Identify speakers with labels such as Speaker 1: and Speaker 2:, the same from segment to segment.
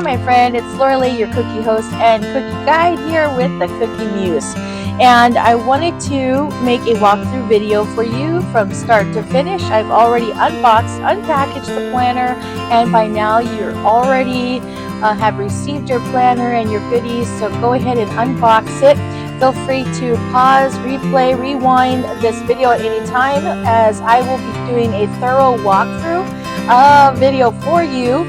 Speaker 1: my friend, it's Lorelei, your cookie host and cookie guide here with the Cookie Muse. And I wanted to make a walkthrough video for you from start to finish. I've already unboxed, unpackaged the planner, and by now you're already have received your planner and your goodies. So go ahead and unbox it. Feel free to pause, replay, rewind this video at any time, as I will be doing a thorough walkthrough video for you.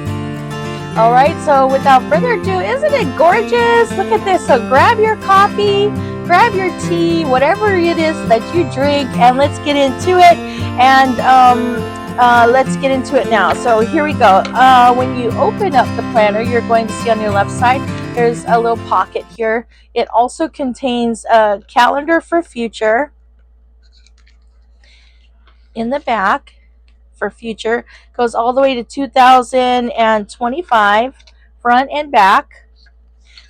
Speaker 1: Alright, so without further ado, isn't it gorgeous? Look at this. So grab your coffee, grab your tea, whatever it is that you drink, and let's get into it. And let's get into it now. So here we go. When you open up the planner, you're going to see on your left side, there's a little pocket here. It also contains a calendar for future in the back. For future goes all the way to 2025, front and back.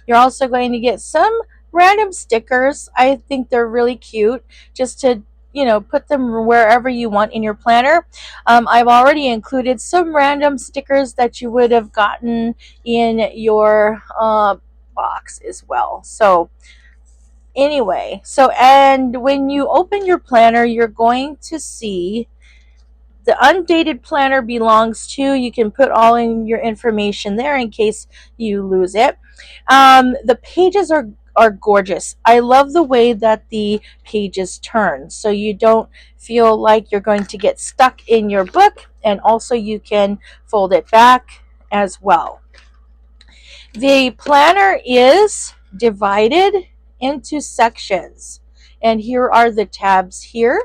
Speaker 1: You're also going to get some random stickers. I think they're really cute, just to put them wherever you want in your planner. I've already included some random stickers that you would have gotten in your box as well. So anyway, and when you open your planner, you're going to see the undated planner belongs to, you can put all in your information there in case you lose it. The pages are gorgeous. I love the way that the pages turn, so you don't feel like you're going to get stuck in your book, and also you can fold it back as well. The planner is divided into sections, and here are the tabs here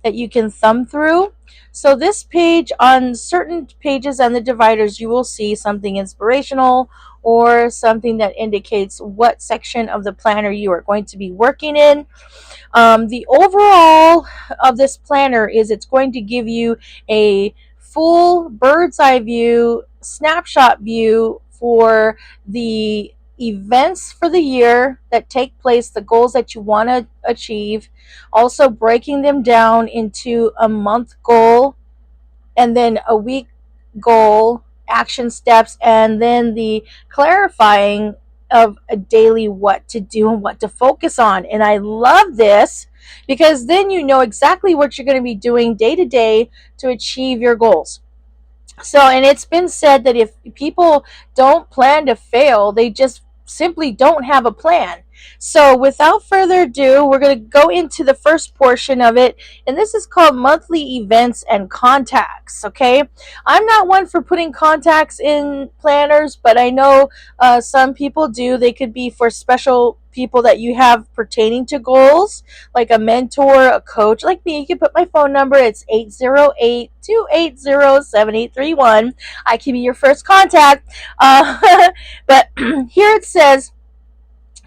Speaker 1: that you can thumb through. So this page, on certain pages and the dividers, you will see something inspirational or something that indicates what section of the planner you are going to be working in. The overall of this planner is it's going to give you a full bird's eye view, snapshot view for the events for the year that take place, the goals that you want to achieve, also breaking them down into a month goal and then a week goal, action steps, and then the clarifying of a daily what to do and what to focus on. And I love this because then you know exactly what you're going to be doing day to day to achieve your goals. So, and it's been said that if people don't plan to fail, they just simply don't have a plan. So without further ado, we're going to go into the first portion of it, and this is called monthly events and contacts. Okay, I'm not one for putting contacts in planners, but I know some people do. They could be for special people that you have pertaining to goals, like a mentor, a coach. Like me, you can put my phone number. It's 808-280-7831. I can be your first contact. But here it says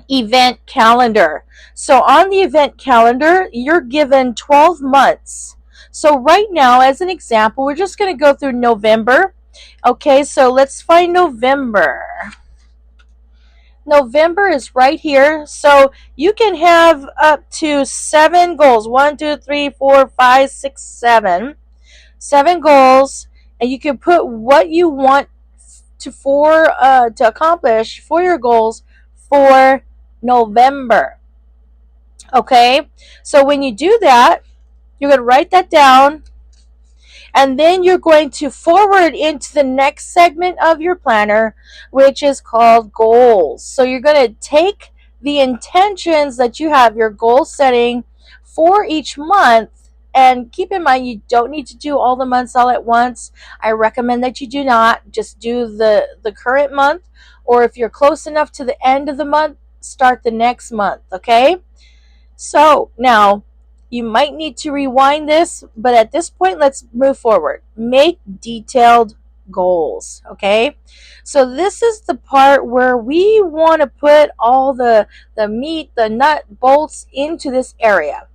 Speaker 1: event calendar. So on the event calendar, you're given 12 months. So right now, as an example, we're just going to go through November. Okay, so let's find November. November is right here. So you can have up to 7 goals. 1, 2, 3, 4, 5, 6, 7. 7 goals, and you can put what you want to accomplish for your goals for November. Okay, so when you do that, you're going to write that down, and then you're going to forward into the next segment of your planner, which is called goals. So you're going to take the intentions that you have, your goal setting for each month, and keep in mind you don't need to do all the months all at once. I recommend that you do not. Just do the current month, or if you're close enough to the end of the month, start the next month. Okay, so now you might need to rewind this, but at this point, let's move forward. Make detailed goals. Okay, so this is the part where we want to put all the meat, the nut bolts into this area.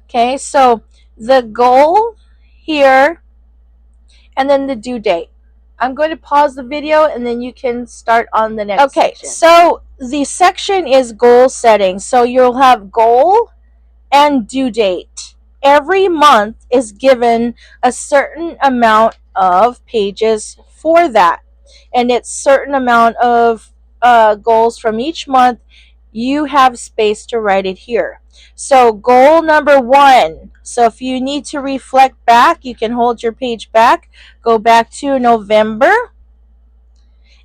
Speaker 1: Okay, so the goal here, and then the due date. I'm going to pause the video and then you can start on the next section. So the section is goal setting. So you'll have goal and due date. Every month is given a certain amount of pages for that. and it's certain amount of goals from each month, you have space to write it here. So goal number 1. So if you need to reflect back, you can hold your page back, go back to November,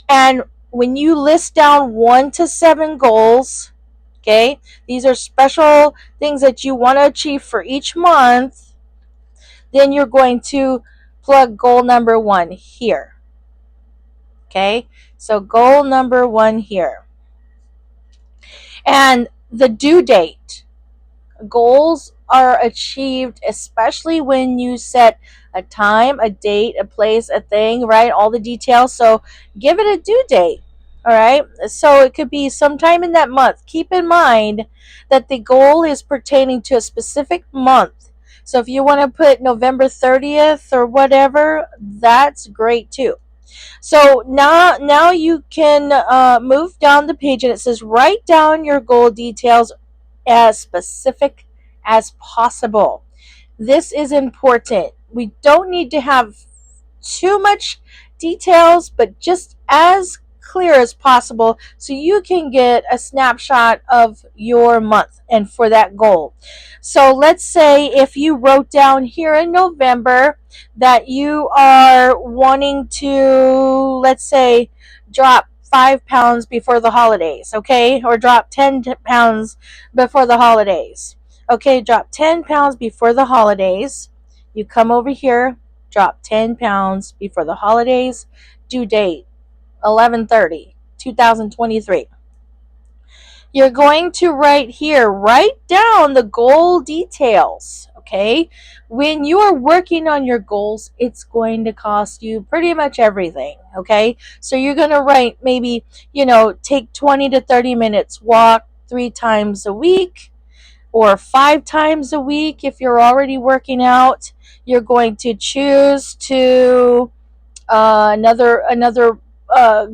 Speaker 1: and when you list down 1 to 7 goals, okay, these are special things that you want to achieve for each month, then you're going to plug goal number 1 here. Okay, so goal number 1 here. And the due date. Goals are achieved especially when you set a time, a date, a place, a thing, right? All the details. So give it a due date. All right. So it could be sometime in that month. Keep in mind that the goal is pertaining to a specific month. So if you want to put November 30th or whatever, that's great too. So now you can move down the page, and it says write down your goal details as specific as possible. This is important. We don't need to have too much details, but just as clear as possible so you can get a snapshot of your month and for that goal. So let's say if you wrote down here in November that you are wanting to, let's say, drop 5 pounds before the holidays, okay? Or drop 10 pounds before the holidays. Okay, drop 10 pounds before the holidays. You come over here, drop 10 pounds before the holidays. Due date 11/30/2023. You're going to write down the goal details. Okay, when you are working on your goals, it's going to cost you pretty much everything. Okay, so you're going to write maybe, take 20 to 30 minutes, walk 3 times a week or 5 times a week. If you're already working out, you're going to choose to another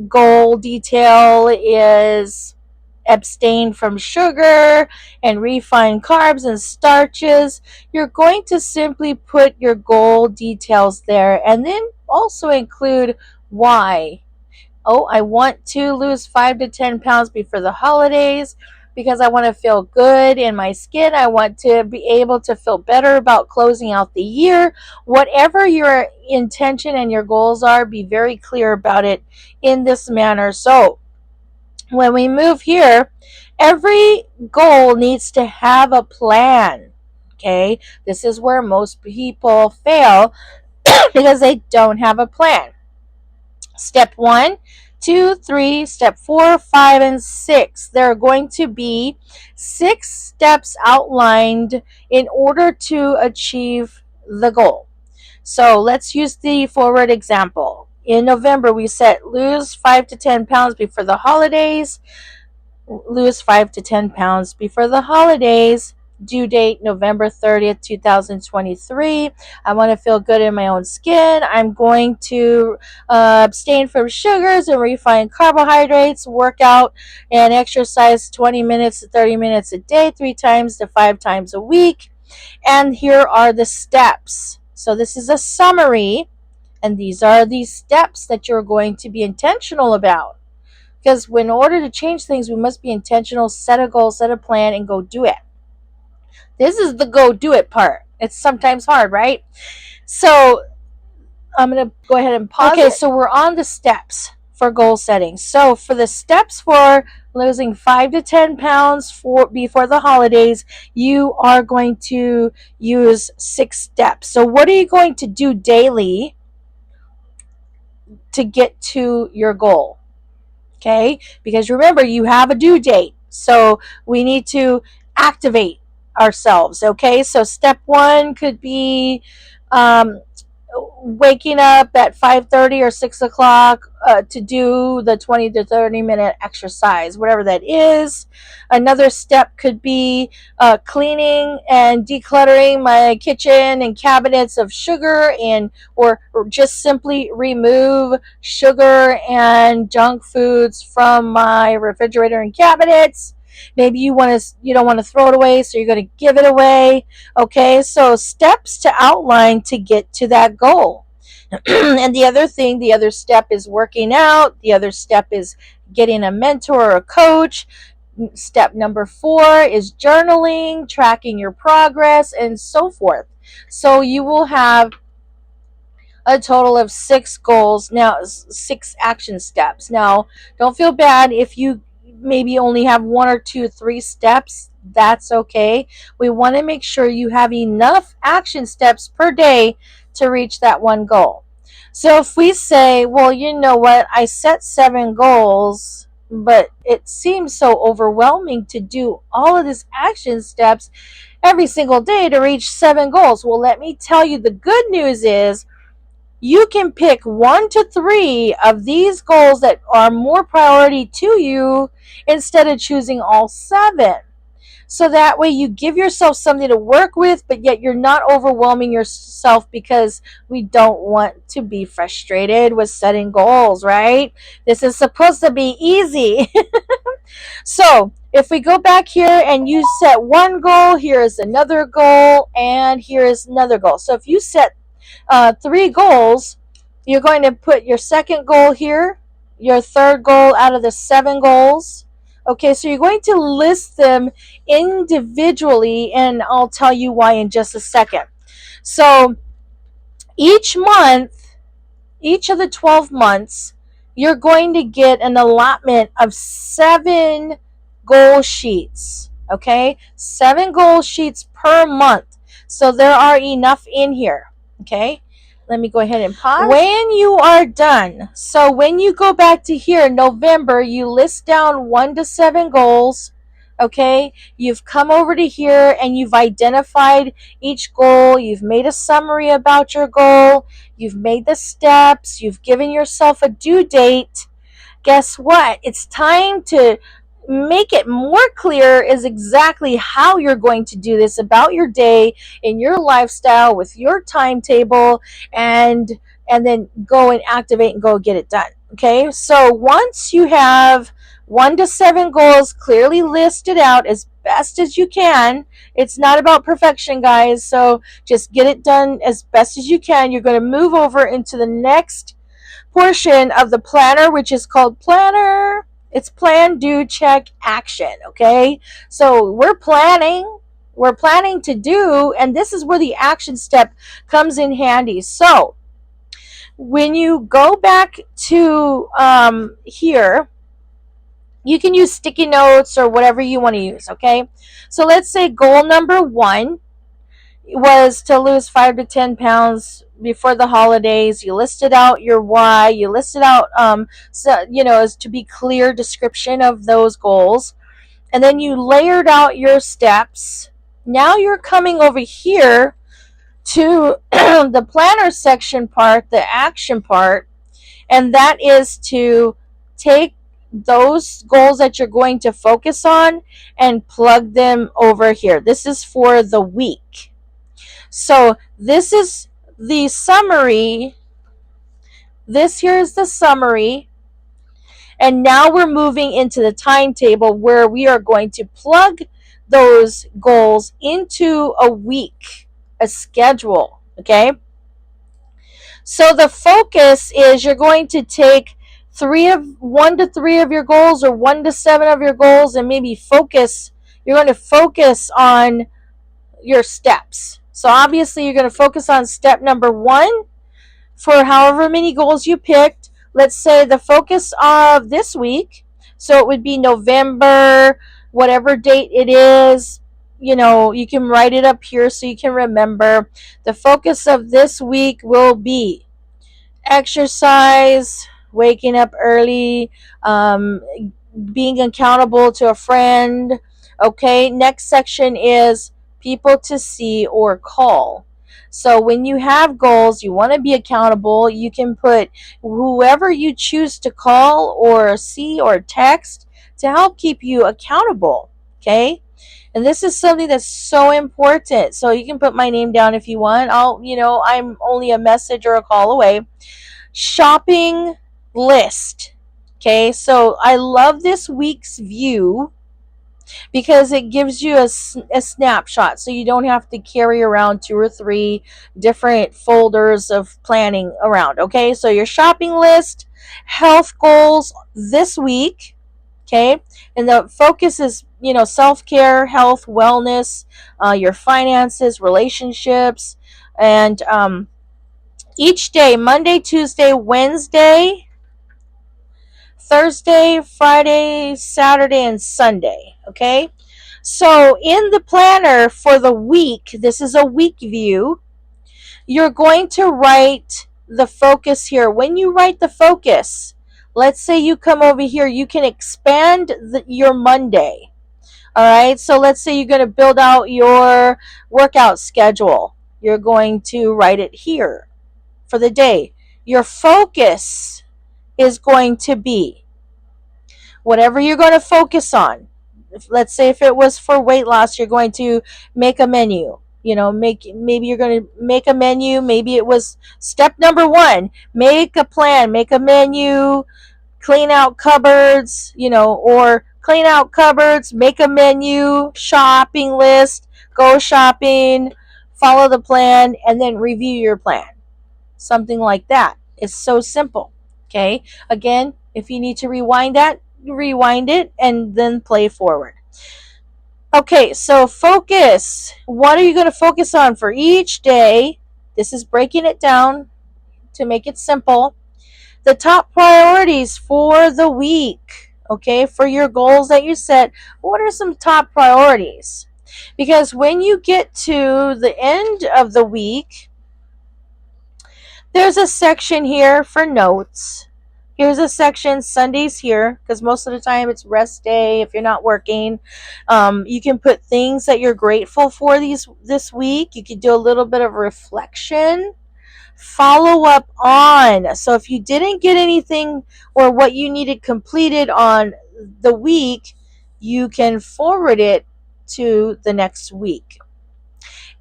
Speaker 1: goal detail is abstain from sugar and refined carbs and starches. You're going to simply put your goal details there and then also include why. Oh, I want to lose 5 to 10 pounds before the holidays because I want to feel good in my skin. I want to be able to feel better about closing out the year. Whatever your intention and your goals are, be very clear about it in this manner. So when we move here, every goal needs to have a plan. Okay, this is where most people fail because they don't have a plan. Step 1, 2, 3, step 4, 5, and 6. There are going to be 6 steps outlined in order to achieve the goal. So let's use the forward example. In November, we set lose 5 to 10 pounds before the holidays. Lose 5 to 10 pounds before the holidays. Due date November 30th, 2023. I want to feel good in my own skin. I'm going to abstain from sugars and refined carbohydrates, work out and exercise 20 minutes to 30 minutes a day, 3 times to 5 times a week. And here are the steps. So this is a summary, and these are the steps that you're going to be intentional about. Because in order to change things, we must be intentional, set a goal, set a plan, and go do it. This is the go do it part. It's sometimes hard, right? So I'm going to go ahead and pause. Okay, so we're on the steps for goal setting. So for the steps for losing 5 to 10 pounds before the holidays, you are going to use 6 steps. So what are you going to do daily to get to your goal? Okay, because remember, you have a due date, so we need to activate ourselves. Okay, so step 1 could be waking up at 5:30 or 6 o'clock to do the 20 to 30 minute exercise, whatever that is. Another step could be cleaning and decluttering my kitchen and cabinets of sugar, or just simply remove sugar and junk foods from my refrigerator and cabinets. Maybe you don't want to throw it away, so you're going to give it away. Okay, so steps to outline to get to that goal. And the other step is working out. The other step is getting a mentor or a coach. Step number 4 is journaling, tracking your progress, and so forth. So you will have a total of 6 goals now, 6 action steps. Now, don't feel bad if you maybe only have 1 or 2, 3 steps. That's okay. We want to make sure you have enough action steps per day to reach that one goal. So if we say, well, you know what, I set 7 goals, but it seems so overwhelming to do all of these action steps every single day to reach 7 goals. Well, let me tell you, the good news is you can pick 1 to 3 of these goals that are more priority to you instead of choosing all 7. So that way you give yourself something to work with, but yet you're not overwhelming yourself, because we don't want to be frustrated with setting goals, right? This is supposed to be easy. So if we go back here and you set one goal, here is another goal, and here is another goal. So if you set 3 goals, you're going to put your second goal here, your third goal out of the 7 goals. Okay, so you're going to list them individually, and I'll tell you why in just a second. So each month, each of the 12 months, you're going to get an allotment of 7 goal sheets. Okay, 7 goal sheets per month. So there are enough in here. Okay, let me go ahead and pause. When you are done, so when you go back to here, November, you list down 1 to 7 goals. Okay, you've come over to here and you've identified each goal. You've made a summary about your goal. You've made the steps. You've given yourself a due date. Guess what? It's time to make it more clear is exactly how you're going to do this about your day, in your lifestyle, with your timetable, and then go and activate and go get it done. Okay, so once you have 1 to 7 goals clearly listed out as best as you can, it's not about perfection, guys, so just get it done as best as you can. You're going to move over into the next portion of the planner, which is called planner. It's plan, do, check, action. Okay, so we're planning to do, and this is where the action step comes in handy. So when you go back to here, you can use sticky notes or whatever you want to use. Okay, so let's say goal number 1 was to lose 5 to 10 pounds before the holidays. You listed out your why. You listed out, so, as to be clear description of those goals. And then you layered out your steps. Now you're coming over here to the planner section part, the action part. And that is to take those goals that you're going to focus on and plug them over here. This is for the week. So this is the summary. This here is the summary. And now we're moving into the timetable where we are going to plug those goals into a week, a schedule. Okay. So the focus is you're going to take 1 to 3 of your goals, or 1 to 7 of your goals, and maybe you're going to focus on your steps. So obviously you're going to focus on step number 1 for however many goals you picked. Let's say the focus of this week, so it would be November, whatever date it is. You can write it up here so you can remember. The focus of this week will be exercise, waking up early, being accountable to a friend. Okay, next section is people to see or call. So when you have goals, you want to be accountable, you can put whoever you choose to call or see or text to help keep you accountable. Okay, and this is something that's so important. So you can put my name down if you want. I'm only a message or a call away. Shopping list. Okay, so I love this week's view. because it gives you a snapshot, so you don't have to carry around 2 or 3 different folders of planning around. Okay, so your shopping list, health goals this week. Okay, and the focus is, self-care, health, wellness, your finances, relationships, and each day, Monday, Tuesday, Wednesday, Thursday, Friday, Saturday, and Sunday. Okay, so in the planner for the week, this is a week view, you're going to write the focus here. When you write the focus, let's say you come over here, you can expand your Monday. All right, so let's say you're going to build out your workout schedule. You're going to write it here for the day. Your focus is going to be whatever you're going to focus on. Let's say if it was for weight loss, you're going to make a menu. Maybe you're going to make a menu. Maybe it was step number 1, make a plan, make a menu, clean out cupboards, or clean out cupboards, make a menu, shopping list, go shopping, follow the plan, and then review your plan. Something like that. It's so simple. Okay. Again, if you need to rewind that, rewind it and then play forward. Okay, so focus. What are you going to focus on for each day? This is breaking it down to make it simple. The top priorities for the week. Okay, for your goals that you set, what are some top priorities? Because when you get to the end of the week, there's a section here for notes. Here's a section, Sundays here, because most of the time it's rest day if you're not working. You can put things that you're grateful for this week. You could do a little bit of reflection. Follow up on. So if you didn't get anything or what you needed completed on the week, you can forward it to the next week.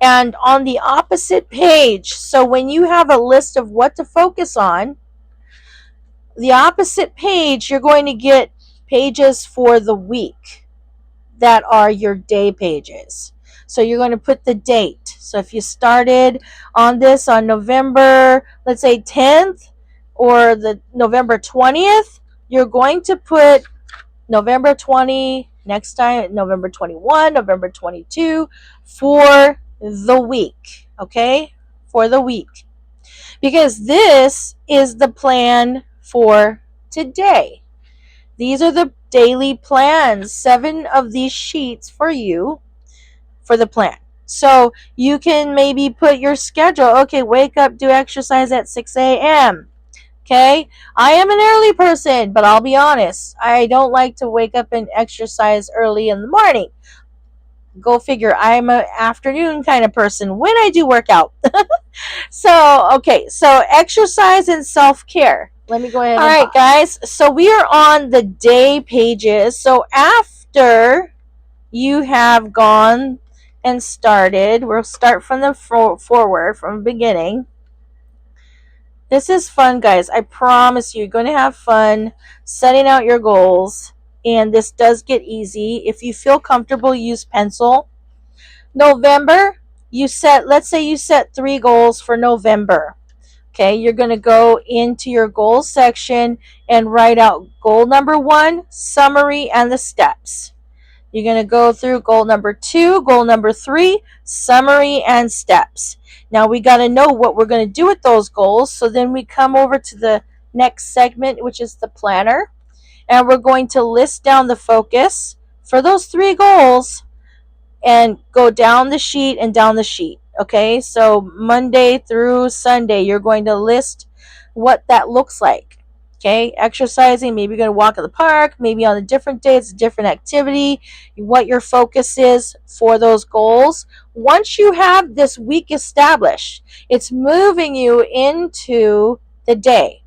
Speaker 1: And on the opposite page, so when you have a list of what to focus on, the opposite page, you're going to get pages for the week that are your day pages. So you're going to put the date. So if you started on this on November, let's say 10th or the November 20th, you're going to put November 20, next time November 21, November 22 for the week. Okay? For the week. Because this is the plan for today. These are the daily plans, 7 of these sheets for you for the plan. So you can maybe put your schedule. Okay, wake up, do exercise at 6 a.m. Okay, I am an early person, but I'll be honest, I don't like to wake up and exercise early in the morning. Go figure, I'm an afternoon kind of person when I do work out. So exercise and self-care. Let me go ahead. All right, guys. So we are on the day pages. So after you have gone and started, we'll start from the forward, from the beginning. This is fun, guys. I promise you're going to have fun setting out your goals. And this does get easy. If you feel comfortable, use pencil. November, let's say you set 3 goals for November. Okay, you're going to go into your goals section and write out goal number 1, summary, and the steps. You're going to go through goal number 2, goal number 3, summary, and steps. Now we got to know what we're going to do with those goals. So then we come over to the next segment, which is the planner. And we're going to list down the focus for those 3 goals and go down the sheet and down the sheet. Okay, so Monday through Sunday, you're going to list what that looks like. Okay, exercising, maybe you're going to walk in the park, maybe on a different day, it's a different activity, what your focus is for those goals. Once you have this week established, it's moving you into the day.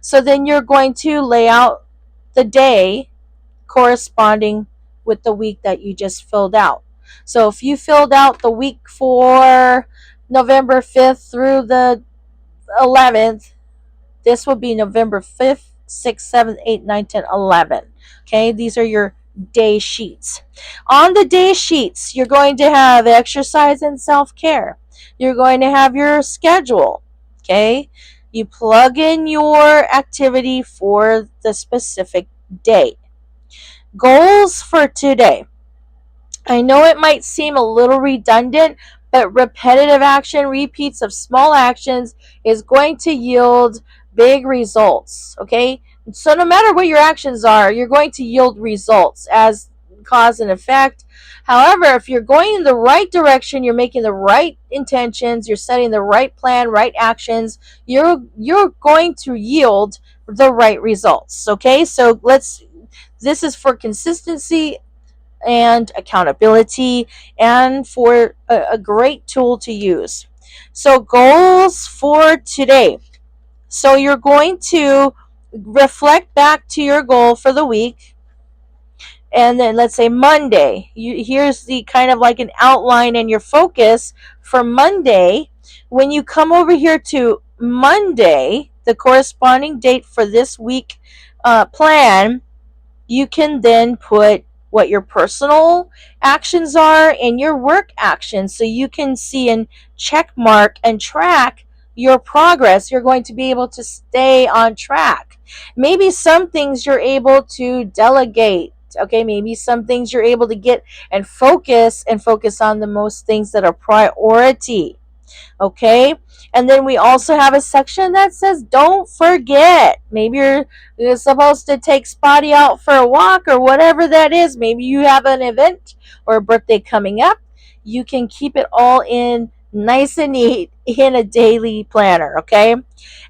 Speaker 1: So then you're going to lay out the day corresponding with the week that you just filled out. So if you filled out the week for November 5th through the 11th, this would be November 5th, 6th, 7th, 8th, 9th, 10th, 11th. Okay, these are your day sheets. On the day sheets, you're going to have exercise and self-care. You're going to have your schedule, okay? You plug in your activity for the specific day. Goals for today. I know it might seem a little redundant, but repetitive action, repeats of small actions is going to yield big results, okay? So no matter what your actions are, you're going to yield results as cause and effect. However, if you're going in the right direction, you're making the right intentions, you're setting the right plan, right actions, you're going to yield the right results, okay? So this is for consistency and accountability and for a great tool to use. So, goals for today. So, you're going to reflect back to your goal for the week. And then let's say Monday. Here's the kind of like an outline and your focus for Monday. When you come over here to Monday, the corresponding date for this week plan, you can then put what your personal actions are and your work actions so you can see and check mark and track your progress. You're going to be able to stay on track. Maybe some things you're able to delegate. Okay, maybe some things you're able to get and focus on the most things that are priority. Okay, and then we also have a section that says don't forget. Maybe you're supposed to take Spotty out for a walk or whatever that is. Maybe you have an event or a birthday coming up. You can keep it all in nice and neat in a daily planner. Okay,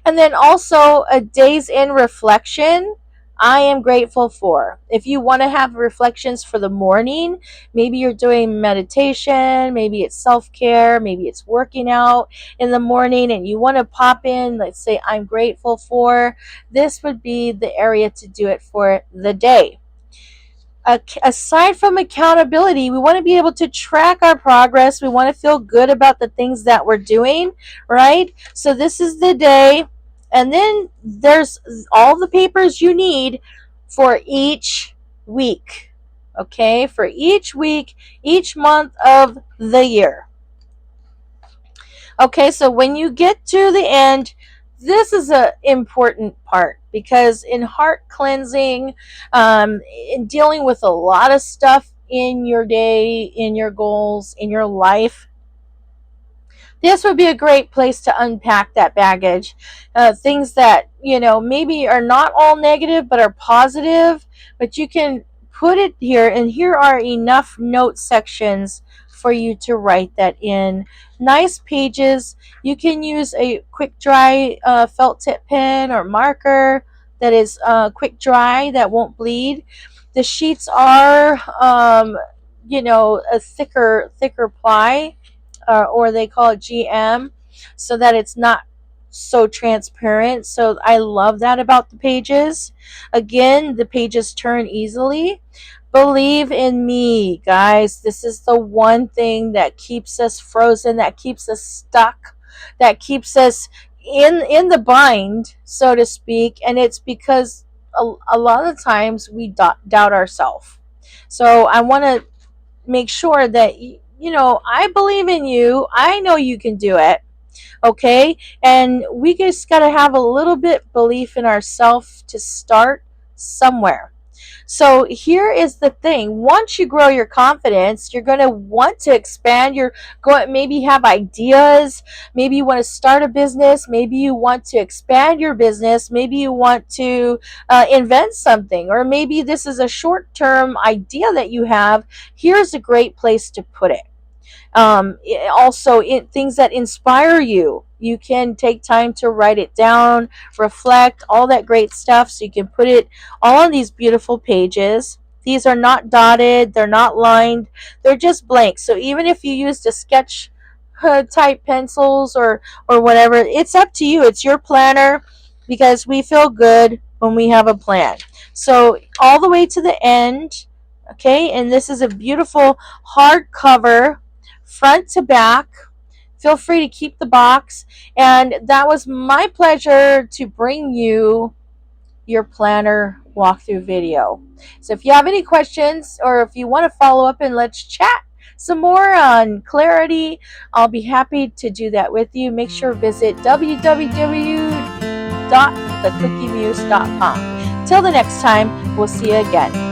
Speaker 1: and then also a days in reflection. I am grateful for. If you want to have reflections for the morning, maybe you're doing meditation, maybe it's self-care, maybe it's working out in the morning and you want to pop in, let's say, I'm grateful for, this would be the area to do it for the day. Aside from accountability, we want to be able to track our progress. We want to feel good about the things that we're doing, right? So this is the day. And then there's all the papers you need for each week. Okay? For each week, each month of the year. Okay, so when you get to the end, this is an important part because in heart cleansing, in dealing with a lot of stuff in your day, in your goals, in your life, this would be a great place to unpack that baggage. Things that, maybe are not all negative but are positive, but you can put it here, and here are enough note sections for you to write that in. Nice pages. You can use a quick dry felt tip pen or marker that is quick dry that won't bleed. The sheets are, a thicker ply, or they call it GM, so that it's not so transparent. So I love that about the pages. Again, the pages turn easily. Believe in me, guys. This is the one thing that keeps us frozen, that keeps us stuck, that keeps us in the bind, so to speak. And it's because a lot of times we doubt ourselves. So I want to make sure that I believe in you. I know you can do it. Okay, and we just got to have a little bit belief in ourselves to start somewhere. So here is the thing. Once you grow your confidence, you're going to want to expand. You're going, maybe have ideas. Maybe you want to start a business. Maybe you want to expand your business. Maybe you want to invent something. Or maybe this is a short-term idea that you have. Here's a great place to put it. Also, things that inspire you, you can take time to write it down, reflect, all that great stuff, so you can put it all on these beautiful pages. These are not dotted, they're not lined, they're just blank. So even if you used a sketch type pencils or whatever, it's up to you. It's your planner, because we feel good when we have a plan. So all the way to the end. Okay, and this is a beautiful hardcover, front to back. Feel free to keep the box. And that was my pleasure to bring you your planner walkthrough video. So if you have any questions or if you want to follow up and let's chat some more on clarity, I'll be happy to do that with you. Make sure to visit www.thecookiemuse.com. Till the next time, we'll see you again.